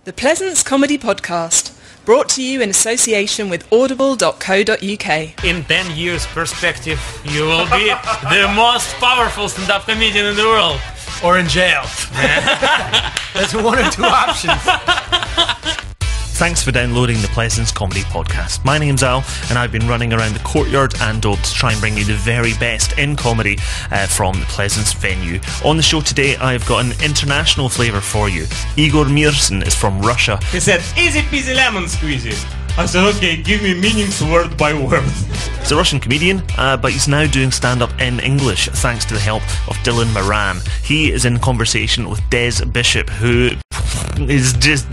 The Pleasance Comedy Podcast, brought to you in association with audible.co.uk. In 10 years perspective, you will be the most powerful stand-up comedian in the world. Or in jail. There's one or two options. Thanks for downloading the Pleasance Comedy Podcast. My name's Al, and I've been running around the courtyard and Dole to try and bring you the very best in comedy from the Pleasance venue. On the show today, I've got an international flavour for you. Igor Meerson is from Russia. He said, easy peasy lemon squeezy. I said, okay, give me meanings word by word. He's a Russian comedian, but he's now doing stand-up in English thanks to the help of Dylan Moran. He is in conversation with Des Bishop, who is just,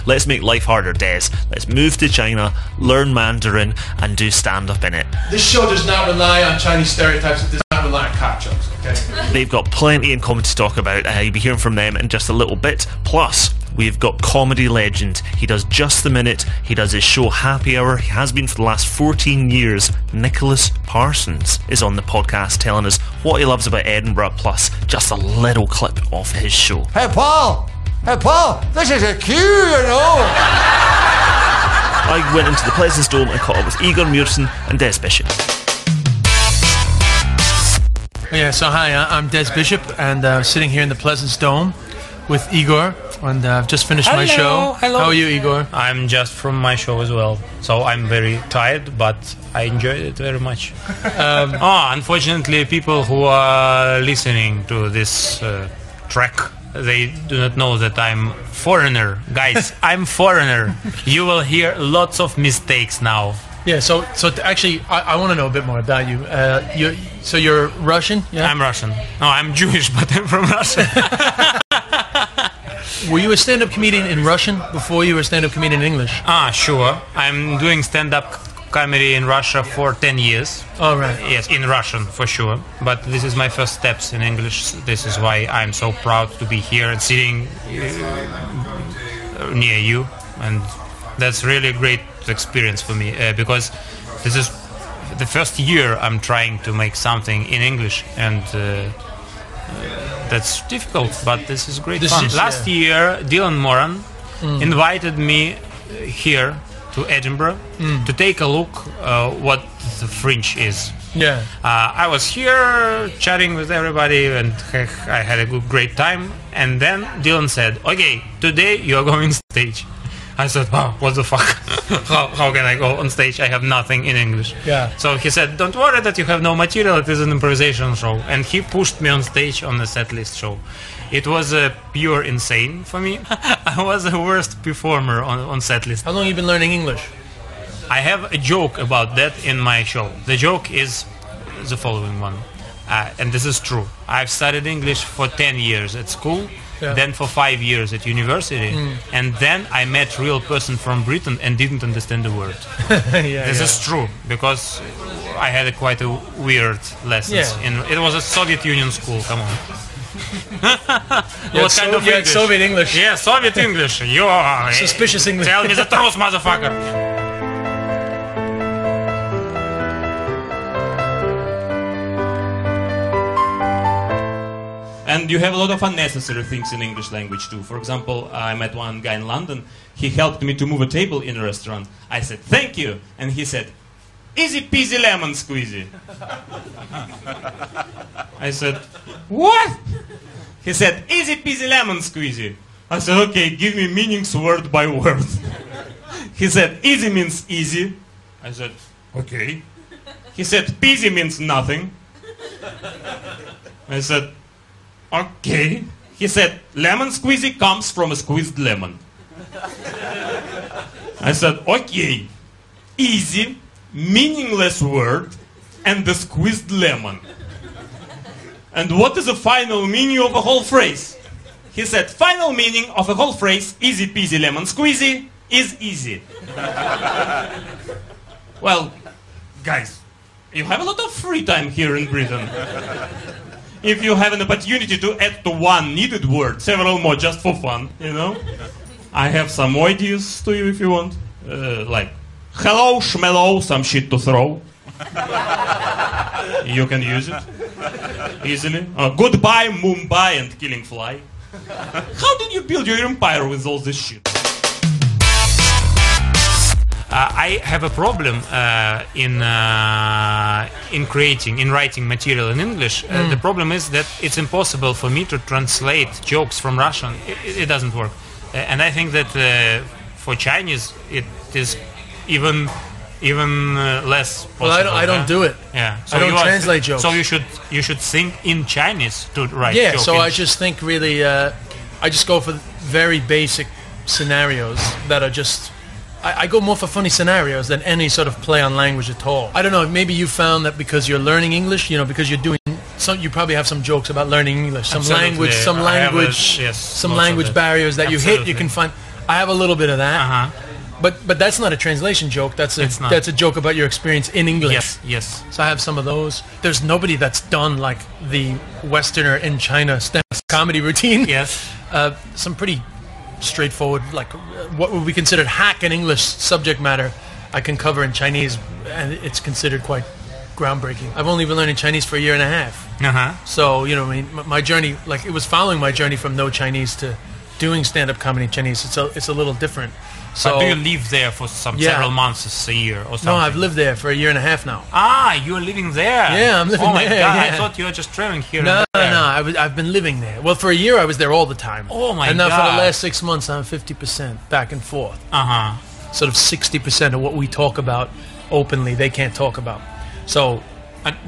let's make life harder, Des. Let's move to China, learn Mandarin, and do stand-up in it. This show does not rely on Chinese stereotypes. It does not rely on cock jokes, okay? They've got plenty in common to talk about. You'll be hearing from them in just a little bit. Plus, we've got comedy legend. He does Just the Minute. He does his show Happy Hour. He has been for the last 14 years. Nicholas Parsons is on the podcast telling us what he loves about Edinburgh, plus just a little clip of his show. Hey, Paul, this is a queue, you know. I went into the Pleasance Dome and caught up with Igor Meerson and Des Bishop. Yeah, so hi, I'm Des Bishop, and sitting here in the Pleasance Dome with Igor, and I've just finished my show. Hello. How are you, Igor? I'm just from my show as well, so I'm very tired, but I enjoyed it very much. Unfortunately, people who are listening to this track, they do not know that I'm foreigner. Guys, I'm foreigner. You will hear lots of mistakes now. Yeah, so actually, I want to know a bit more about you. You're Russian? Yeah? I'm Russian. No, I'm Jewish, but I'm from Russia. Were you a stand-up comedian in Russian before you were a stand-up comedian in English? Sure. I'm doing stand-up comedy in Russia for 10 years. Oh, right. Yes, in Russian, for sure. But this is my first steps in English. This is why I'm so proud to be here and sitting near you. And that's really a great experience for me, because this is the first year I'm trying to make something in English, and that's difficult, but this is great fun. Last year, Dylan Moran invited me here to Edinburgh to take a look what the Fringe is. Yeah. I was here chatting with everybody, and I had a great time. And then Dylan said, okay, today you're going on stage. I said, oh, what the fuck? How can I go on stage? I have nothing in English. Yeah. So he said, don't worry that you have no material. It is an improvisation show. And he pushed me on stage on the setlist show. It was pure insane for me. I was the worst performer on setlist. How long have you been learning English? I have a joke about that in my show. The joke is the following one. And this is true. I've studied English for 10 years at school. Yeah. Then for 5 years at university, and then I met a real person from Britain and didn't understand the word. This is true, because I had quite a weird lessons. Yeah. It was a Soviet Union school, come on. What kind of English? Soviet English. Yeah, Soviet English. You are suspicious English. Tell me the truth, motherfucker. And you have a lot of unnecessary things in English language too. For example, I met one guy in London. He helped me to move a table in a restaurant. I said, thank you. And he said, easy peasy lemon squeezy. I said, what? He said, easy peasy lemon squeezy. I said, okay, give me meanings word by word. He said, easy means easy. I said, okay. He said, peasy means nothing. I said, okay. He said, lemon squeezy comes from a squeezed lemon. I said, okay. Easy, meaningless word, and the squeezed lemon. And what is the final meaning of a whole phrase? He said, final meaning of a whole phrase, easy peasy lemon squeezy, is easy. Well, guys, you have a lot of free time here in Britain. If you have an opportunity to add to one needed word several more just for fun, you know? I have some ideas to you if you want. Like, hello, schmello, some shit to throw. You can use it easily. Goodbye, Mumbai, and killing fly. How did you build your empire with all this shit? I have a problem in writing material in English. The problem is that it's impossible for me to translate jokes from Russian. It doesn't work. And I think that for Chinese it is even less possible. Well, I don't do it. Yeah, so I don't translate jokes. So you should think in Chinese to write. Yeah, jokes. so I just think really, I just go for very basic scenarios that are just. I go more for funny scenarios than any sort of play on language at all. I don't know. Maybe you found that because you're learning English, because you're doing. You probably have some jokes about learning English, some language barriers that you hit. You can find. I have a little bit of that. But that's not a translation joke. That's a joke about your experience in English. Yes. So I have some of those. There's nobody that's done like the Westerner in China stand-up comedy routine. Yes. Some pretty straightforward, like what would be considered hack in English subject matter, I can cover in Chinese, and it's considered quite groundbreaking. I've only been learning Chinese for a year and a half. So my journey, like it was following my journey from no Chinese to doing stand-up comedy in Chinese. It's a little different. So but do you live there for several months, a year or something? No, I've lived there for a year and a half now. You're living there? Yeah, I'm living there. Oh my God, yeah. I thought you were just traveling here. No, I've been living there. Well, for a year I was there all the time. Oh my God. And now for the last 6 months I'm 50% back and forth. Sort of 60% of what we talk about openly they can't talk about. So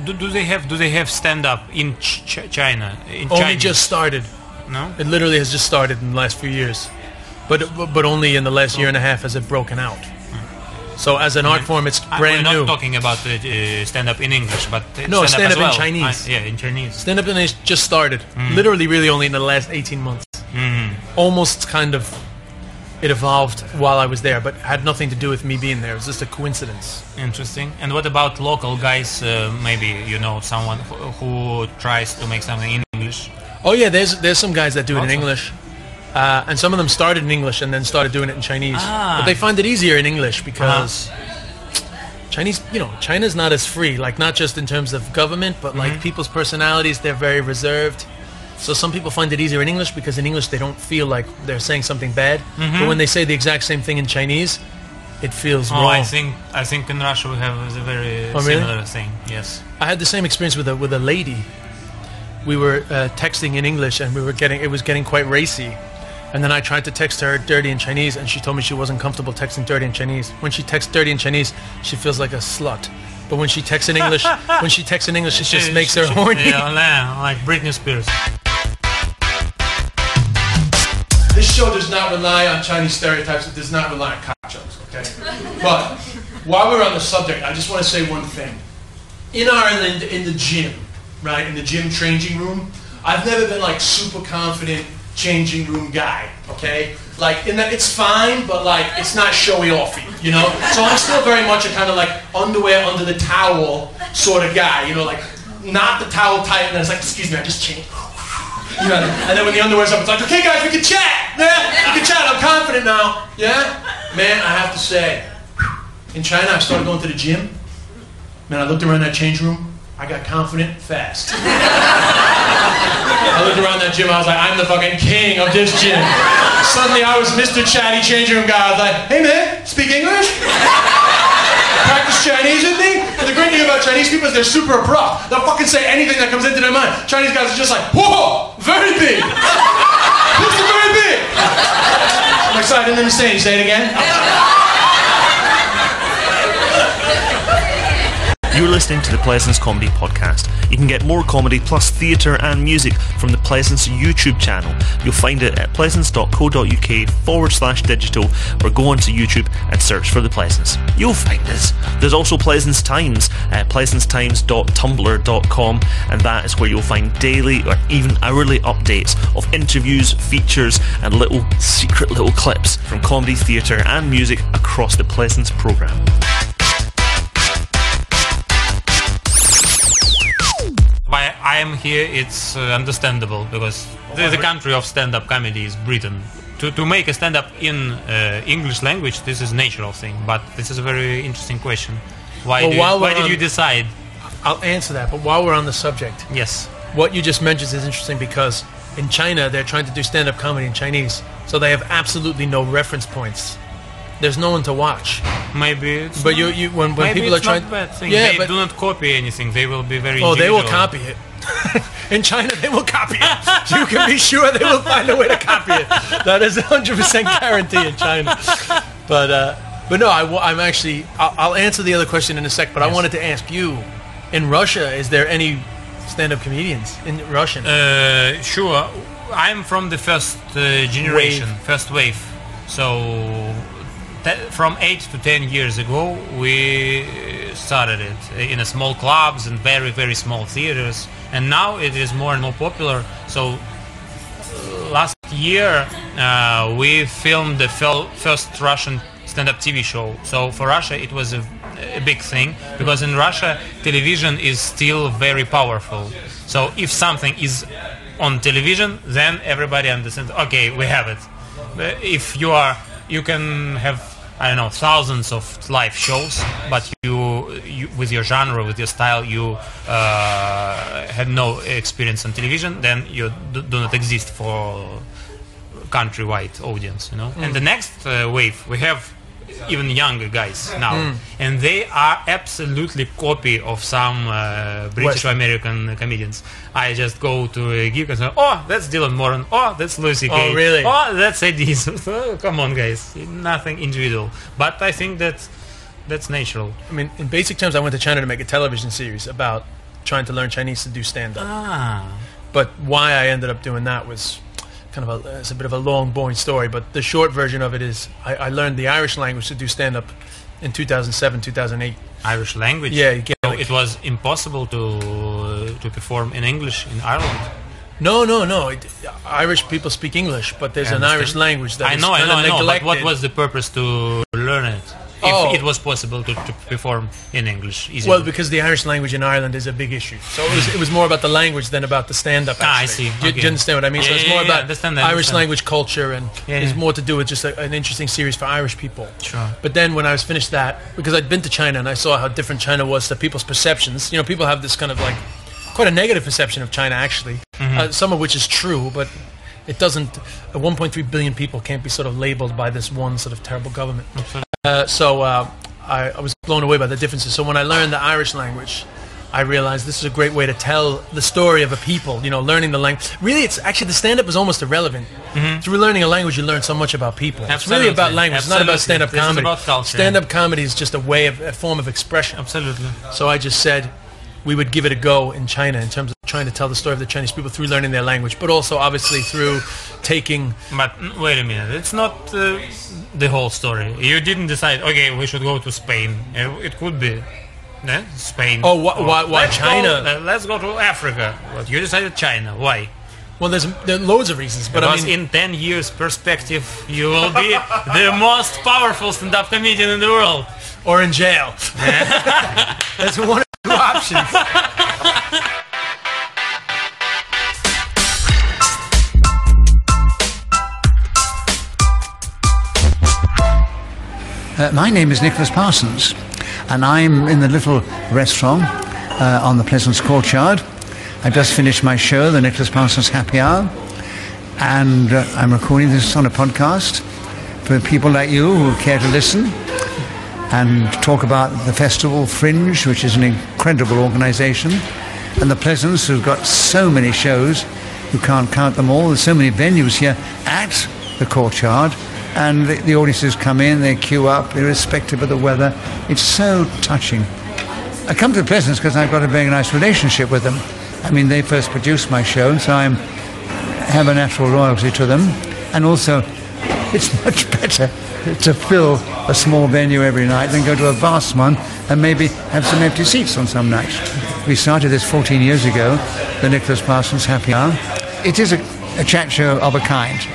do they have stand-up in China? Only just started. No? It literally has just started in the last few years. But only in the last year and a half has it broken out. So as an art form, it's brand new. We're not talking about stand-up in English, but stand-up in Chinese. In Chinese. Stand-up in English just started. Literally, really only in the last 18 months. Almost kind of, it evolved while I was there, but had nothing to do with me being there. It was just a coincidence. Interesting. And what about local guys? Maybe you know someone who tries to make something in English? Oh yeah, there's some guys that do it in English. And some of them started in English and then started doing it in Chinese. But they find it easier in English because Chinese, China's not as free, like not just in terms of government, but like people's personalities, they're very reserved. So some people find it easier in English because in English they don't feel like they're saying something bad. But when they say the exact same thing in Chinese, it feels wrong. I think in Russia we have a very similar thing. Yes. I had the same experience with a lady. We were texting in English and it was getting quite racy. And then I tried to text her dirty in Chinese, and she told me she wasn't comfortable texting dirty in Chinese. When she texts dirty in Chinese, she feels like a slut. But when she texts in English, it just makes her horny. Yeah, like Britney Spears. This show does not rely on Chinese stereotypes. It does not rely on cock jokes. Okay. But while we're on the subject, I just want to say one thing. In the gym, right, in the gym changing room, I've never been like super confident changing room guy, okay? Like, in that it's fine, but like, it's not showy offy, So I'm still very much a kind of like underwear under the towel sort of guy, like not the towel tight, and then it's like, excuse me, I just changed. And then when the underwear's up, it's like, okay guys, we can chat, yeah? We can chat, I'm confident now, yeah? Man, I have to say, in China, I started going to the gym. Man, I looked around that change room, I got confident fast. I looked around that gym, I was like, I'm the fucking king of this gym. Suddenly I was Mr. Chatty changing room guy. I was like, hey man, speak English? Practice Chinese with me? And the great thing about Chinese people is they're super abrupt. They'll fucking say anything that comes into their mind. Chinese guys are just like, whoa, very big. This is very big. I'm like, sorry, I didn't understand. You say it again? You're listening to the Pleasance Comedy Podcast. You can get more comedy plus theatre and music from the Pleasance YouTube channel. You'll find it at pleasance.co.uk/digital, or go onto YouTube and search for the Pleasance. You'll find us. There's also Pleasance Times at pleasancetimes.tumblr.com, and that is where you'll find daily or even hourly updates of interviews, features, and secret little clips from comedy, theatre and music across the Pleasance programme. Why I am here, it's understandable, because the country of stand-up comedy is Britain. To make a stand-up in English language, this is a natural thing, but this is a very interesting question. Why did you decide? I'll answer that, but while we're on the subject, yes, what you just mentioned is interesting because in China, they're trying to do stand-up comedy in Chinese, so they have absolutely no reference points there's no one to watch. Maybe it's But not, when maybe people are it's trying, not a bad thing. yeah, They but do not copy anything. They will be very oh, they individual. will copy it. In China, they will copy it. You can be sure they will find a way to copy it. That is 100% guarantee in China. But no, I'm actually. I'll answer the other question in a sec. But I wanted to ask you: in Russia, is there any stand-up comedians in Russian? Sure. I'm from the first generation, first wave. So from 8 to 10 years ago, we started it in a small clubs and very, very small theaters. And now it is more and more popular. So last year, we filmed the first Russian stand-up TV show. So for Russia, it was a big thing, because in Russia, television is still very powerful. So if something is on television, then everybody understands, okay, we have it. But if you can have, I don't know, thousands of live shows, but you with your genre, with your style, you had no experience on television, then you do not exist for countrywide audience, you know. And the next wave, we have even younger guys now, and they are absolutely copy of some British or American comedians. I just go to a gig and say, oh, that's Dylan Moran, oh, that's Louis C.K. Oh, really? Oh, that's Eddie. Come on, guys, nothing individual. But I think that's natural. I mean, in basic terms, I went to China to make a television series about trying to learn Chinese to do stand-up. But why I ended up doing that was kind of it's a bit of a long, boring story, but the short version of it is I learned the Irish language to do stand-up in 2007, 2008. Irish language? Yeah. You get, so it was impossible to perform in English in Ireland? No. Irish people speak English, but there's an Irish language that is kind of neglected. But what was the purpose to learn it? If it was possible to perform in English easily. Well, because the Irish language in Ireland is a big issue. So it was more about the language than about the stand-up, actually. I see. Do you understand what I mean? Yeah, so it's more about Irish language culture, and it's more to do with just an interesting series for Irish people. Sure. But then when I was finished that, because I'd been to China and I saw how different China was to people's perceptions. You know, people have this kind of like quite a negative perception of China, actually. Some of which is true, but it doesn't. 1.3 billion people can't be sort of labeled by this one sort of terrible government. I was blown away by the differences. So when I learned the Irish language, I realized this is a great way to tell the story of a people, you know, learning the language. Really, it's actually, the stand-up is almost irrelevant. Through learning a language, you learn so much about people. Absolutely. It's really about language. It's not about stand-up comedy. It's about culture. Stand-up comedy is just a form of expression. Absolutely. So I just said we would give it a go in China in terms of trying to tell the story of the Chinese people through learning their language, but also obviously through taking... But wait a minute, it's not the whole story. You didn't decide, okay, we should go to Spain. It could be Spain. Oh, why China? Let's go to Africa. But you decided China. Why? Well, there are loads of reasons, but because I mean, in 10 years perspective, you will be the most powerful stand-up comedian in the world. Or in jail. That's one of the two options. My name is Nicholas Parsons, and I'm in the little restaurant on the Pleasance Courtyard. I've just finished my show, the Nicholas Parsons Happy Hour, and I'm recording this on a podcast for people like you who care to listen and talk about the festival Fringe, which is an incredible organisation, and the Pleasance, who've got so many shows, you can't count them all. There's so many venues here at the Courtyard. And the audiences come in, they queue up, irrespective of the weather. It's so touching. I come to the Pleasance because I've got a very nice relationship with them. I mean, they first produced my show, so I have a natural loyalty to them. And also, it's much better to fill a small venue every night than go to a vast one and maybe have some empty seats on some nights. We started this 14 years ago, the Nicholas Parsons Happy Hour. It is a chat show of a kind.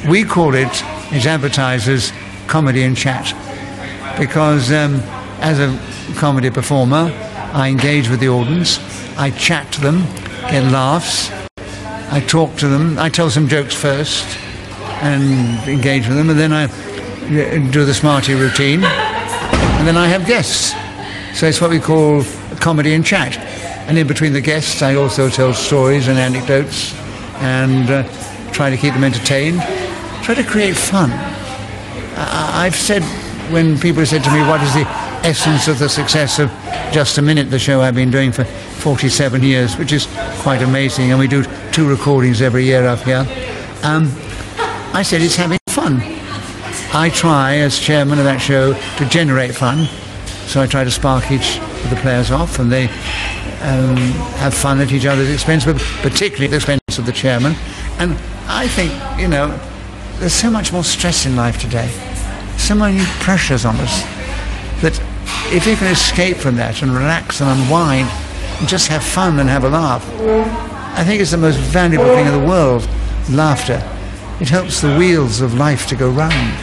We call it, as advertisers, comedy and chat, because as a comedy performer, I engage with the audience, I chat to them, get laughs, I talk to them, I tell some jokes first and engage with them, and then I do the Smarty routine, and then I have guests. So it's what we call comedy and chat. And in between the guests, I also tell stories and anecdotes and try to keep them entertained. Try to create fun. I've said, when people have said to me, what is the essence of the success of Just a Minute, the show I've been doing for 47 years, which is quite amazing, and we do 2 recordings every year up here. I said it's having fun. I try, as chairman of that show, to generate fun. So I try to spark each of the players off, and they have fun at each other's expense, but particularly at the expense of the chairman. And I think, there's so much more stress in life today, so many pressures on us, that if you can escape from that and relax and unwind and just have fun and have a laugh, I think it's the most valuable thing in the world, laughter. It helps the wheels of life to go round.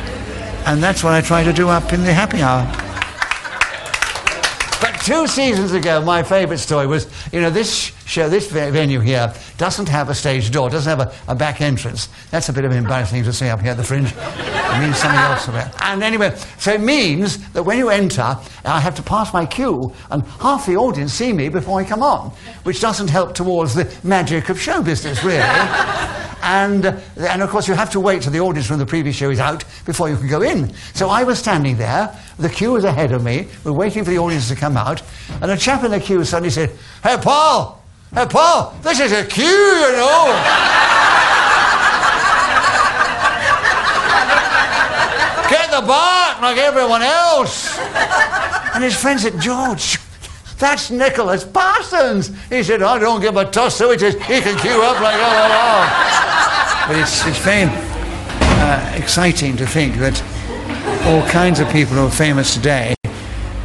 And that's what I try to do up in the happy hour. But 2 seasons ago, my favourite story was, this show, this venue here, doesn't have a stage door, doesn't have a back entrance. That's a bit of an embarrassing to say up here at the Fringe. It means something else about it. And anyway, so it means that when you enter, I have to pass my cue, and half the audience see me before I come on, which doesn't help towards the magic of show business, really. And of course, you have to wait till the audience from the previous show is out before you can go in. So I was standing there, the queue was ahead of me, we're waiting for the audience to come out, and a chap in the queue suddenly said, Hey, Paul, this is a queue, Get the back like everyone else. And his friend said, George, that's Nicholas Parsons. He said, I don't give a toss, so he can queue up like But it's very exciting to think that all kinds of people who are famous today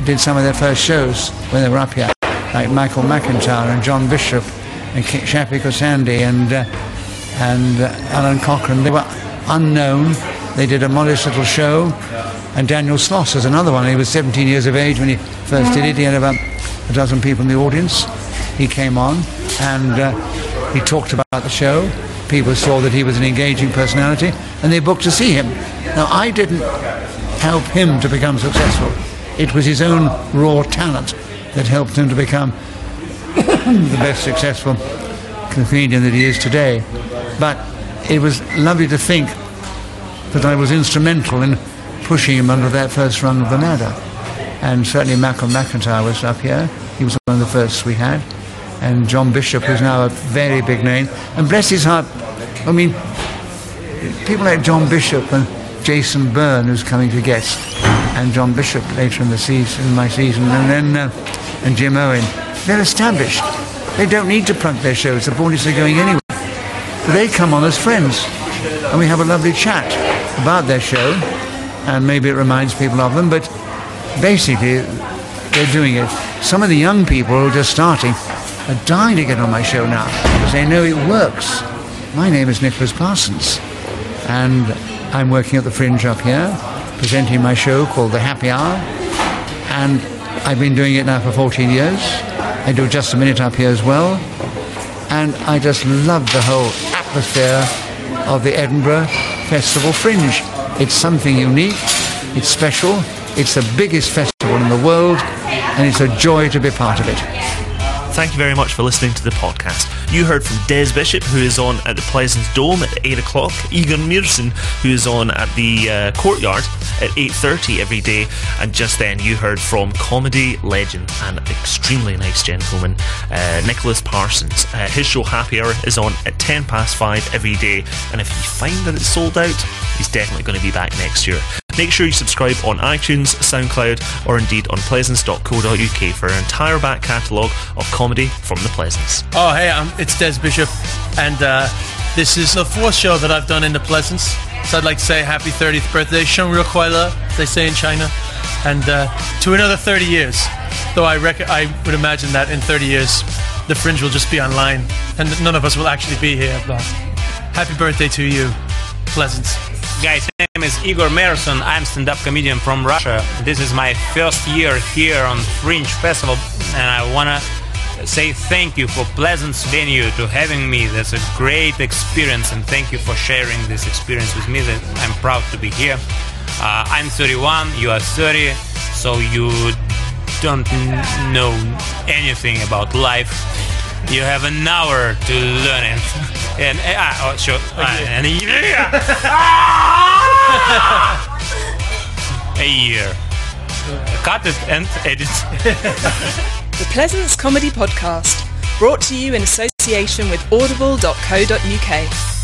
did some of their first shows when they were up here, like Michael McIntyre and John Bishop and Shappy Kosandi and Alan Cochrane. They were unknown. They did a modest little show. And Daniel Sloss is another one. He was 17 years of age when he first did it. He had about a dozen people in the audience. He came on and he talked about the show. People saw that he was an engaging personality and they booked to see him. Now, I didn't help him to become successful. It was his own raw talent that helped him to become the best successful comedian that he is today. But it was lovely to think that I was instrumental in pushing him under that first rung of the ladder. And certainly Malcolm McIntyre was up here. He was one of the first we had. And John Bishop, who's now a very big name. And bless his heart, I mean, people like John Bishop and Jason Byrne, who's coming to guest, and John Bishop later in the season, in my season, and Jim Owen, they're established. They don't need to plug their shows. The audience are going anyway. But they come on as friends, and we have a lovely chat about their show, and maybe it reminds people of them, but basically they're doing it. Some of the young people who are just starting are dying to get on my show now because they know it works. My name is Nicholas Parsons, and I'm working at the Fringe up here, presenting my show called The Happy Hour, and I've been doing it now for 14 years. I do Just a Minute up here as well, and I just love the whole atmosphere of the Edinburgh Festival Fringe. It's something unique, it's special, it's the biggest festival in the world, and it's a joy to be part of it. Thank you very much for listening to the podcast. You heard from Des Bishop, who is on at the Pleasance Dome at 8 o'clock, Igor Meerson, who is on at the Courtyard at 8:30 every day, and just then you heard from comedy legend and extremely nice gentleman, Nicholas Parsons. His show Happy Hour is on at 5:10 every day, and if you find that it's sold out, he's definitely going to be back next year. Make sure you subscribe on iTunes, SoundCloud, or indeed on pleasance.co.uk for an entire back catalogue of comedy from the Pleasance. Oh, hey, it's Des Bishop, and this is the 4th show that I've done in the Pleasance. So I'd like to say happy 30th birthday, Sheng Ri Kuai Le, as they say in China, and to another 30 years. Though I would imagine that in 30 years, the Fringe will just be online, and none of us will actually be here. But happy birthday to you, Pleasance. Guys, my name is Igor Meerson. I'm stand-up comedian from Russia. This is my first year here on Fringe Festival, and I want to say thank you for Pleasance venue to having me. That's a great experience, and thank you for sharing this experience with me. That I'm proud to be here. I'm 31, you are 30, so you don't know anything about life. You have an hour to learn it. And sure. a year. Cut it and edit. The Pleasance Comedy Podcast, brought to you in association with audible.co.uk.